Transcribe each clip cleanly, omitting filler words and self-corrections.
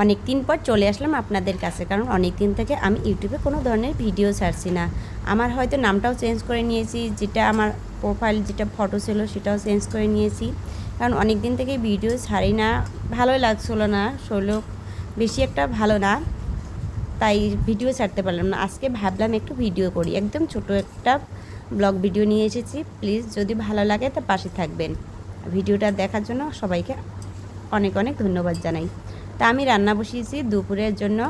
অনেক দিন পর চলে আসলাম আপনাদের কাছে, কারণ অনেক দিন থেকে আমি ইউটিউবে কোনো ধরনের ভিডিও ছাড়ছি না। আমার হয়তো নামটাও চেঞ্জ করে নিয়েছি, যেটা আমার প্রোফাইল যেটা ফটো ছিল সেটাও চেঞ্জ করে নিয়েছি, কারণ অনেক দিন থেকে ভিডিও ছাড়ি না, ভালোই লাগছিলো না, শরীরও বেশি একটা ভালো না, তাই ভিডিও ছাড়তে পারলাম না। আজকে ভাবলাম একটু ভিডিও করি, একদম ছোট একটা ব্লগ ভিডিও নিয়ে এসেছি। প্লিজ যদি ভালো লাগে তা পাশে থাকবেন। ভিডিওটা দেখার জন্য সবাইকে অনেক অনেক ধন্যবাদ জানাই। তা আমি রান্না বসিয়েছি দুপুরের জন্য।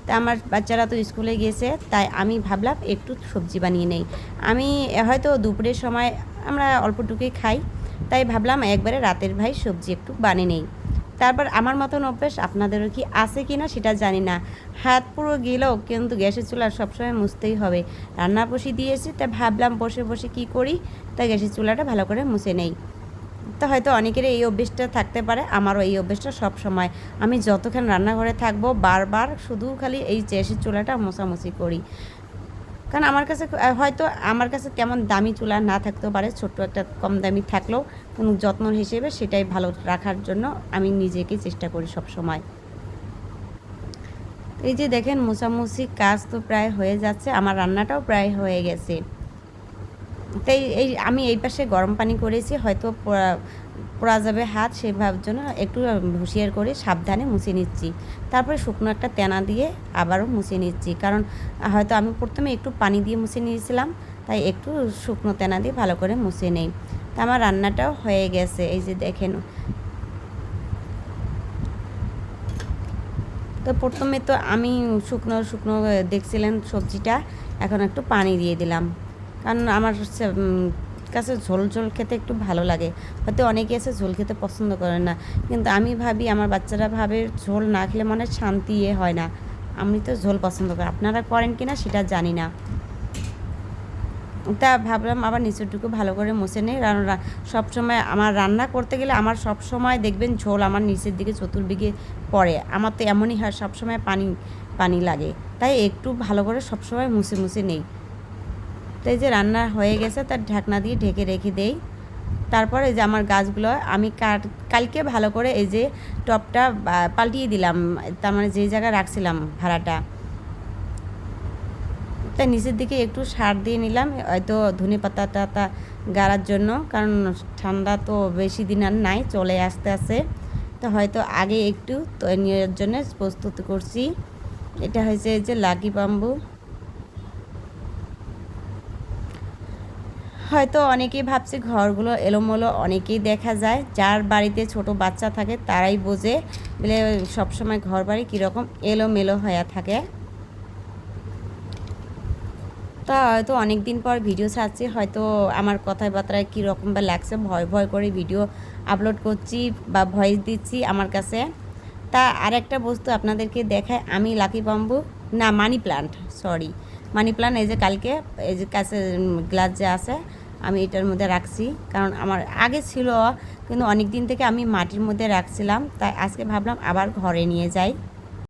তা আমার বাচ্চারা তো স্কুলে গিয়েছে, তাই আমি ভাবলাম একটু সবজি বানিয়ে নেই। আমি হয়তো দুপুরের সময় আমরা অল্পটুকুই খাই, তাই ভাবলাম একবারে রাতের ভাই সবজি একটু বানিয়ে নেই। তারপর আমার মতন অভ্যাস আপনাদেরও কি আছে কি না সেটা জানি না, হাত পুরো গেলেও কিন্তু গ্যাসের চুলা সবসময় মুছতেই হবে। রান্না বসিয়ে দিয়েছি, তাই ভাবলাম বসে বসে কি করি, তাই গ্যাসের চুলাটা ভালো করে মুছে নেই। তো হয়তো অনেকের এই অভ্যেসটা থাকতে পারে, আমারও এই অভ্যেসটা সব সময়। আমি যতক্ষণ রান্নাঘরে থাকবো বারবার শুধু খালি এই গ্যাসের চুলাটা মোছামুছি করি, কারণ আমার কাছে হয়তো আমার কাছে তেমন দামি চুলা না থাকতেও পারে, ছোট্ট একটা কম দামি থাকলেও কোনো যত্ন হিসেবে সেটাই ভালো রাখার জন্য আমি নিজেকে চেষ্টা করি সব সময়। এই যে দেখেন মোছামুছি কাজ তো প্রায় হয়ে যাচ্ছে, আমার রান্নাটাও প্রায় হয়ে গেছে। তাই আমি এই পাশে গরম পানি করেছি, হয়তো পোড়া যাবে হাত, সেভাবে জন্য একটু হুঁশিয়ার করে সাবধানে মুছে নিচ্ছি। তারপরে শুকনো একটা তেনা দিয়ে আবারও মুছে নিচ্ছি, কারণ হয়তো আমি প্রথমে একটু পানি দিয়ে মুছে নিয়েছিলাম, তাই একটু শুকনো তেনা দিয়ে ভালো করে মুছে নেই। তা আমার রান্নাটাও হয়ে গেছে, এই যে দেখেন। তো প্রথমে তো আমি শুকনো শুকনো দেখছিলেন সবজিটা, এখন একটু পানি দিয়ে দিলাম, কারণ আমার কাছে ঝোল ঝোল খেতে একটু ভালো লাগে। হয়তো অনেকে এসে ঝোল খেতে পছন্দ করে না, কিন্তু আমি ভাবি আমার বাচ্চারা ভাবে ঝোল না খেলে মনে শান্তি হয় না। আমি তো ঝোল পছন্দ করি, আপনারা করেন কি না সেটা জানি না। তা ভাবলাম আবার নিচেরটুকু ভালো করে মুছে নেই, কারণ সবসময় আমার রান্না করতে গেলে আমার সব সময় দেখবেন ঝোল আমার নিচের দিকে চতুর্দিকে পড়ে, আমার তো এমনই হয়, সবসময় পানি পানি লাগে, তাই একটু ভালো করে সবসময় মুছে মুছে নেই। তাই যে রান্না হয়ে গেছে, তার ঢাকনা দিয়ে ঢেকে রেখে দেই। তারপরে যে আমার গাছগুলো আমি কালকে ভালো করে এই যে টপটা পাল্টিয়ে দিলাম, তার মানে যেই জায়গায় রাখছিলাম ভাড়াটা, তাই নিচের দিকে একটু সার দিয়ে নিলাম, হয়তো ধনে পাতা টাতা গাড়ার জন্য, কারণ ঠান্ডা তো বেশি দিন আর নাই, চলে আসতে আসে, তো হয়তো আগে একটু নেওয়ার জন্য প্রস্তুত করছি। এটা হয়েছে এই যে লাকি বাম্বু। হয়তো অনেকেই ভাবছে ঘরগুলো এলোমেলো, অনেকেই দেখা যায় যার বাড়িতে ছোট বাচ্চা থাকে তারাই বোঝে বলে সবসময় ঘর বাড়ি কীরকম এলোমেলো হয়ে থাকে। তা হয়তো অনেক দিন পর ভিডিও ছাড়ছি, হয়তো আমার কথায় বার্তায় কীরকম বা লাগছে, ভয় ভয় করে ভিডিও আপলোড করছি বা ভয়েস দিচ্ছি আমার কাছে। তা আরেকটা বস্তু আপনাদেরকে দেখায়, আমি লাকি বাম্বু না money plant, sorry money plant, এই যে কালকে এই যে কাছে গ্লাস যে আছে আমি এটার মধ্যে রাখছি, কারণ আমার আগে ছিল কিন্তু অনেক দিন থেকে আমি মাটির মধ্যে রাখছিলাম, তাই আজকে ভাবলাম আবার ঘরে নিয়ে যাই।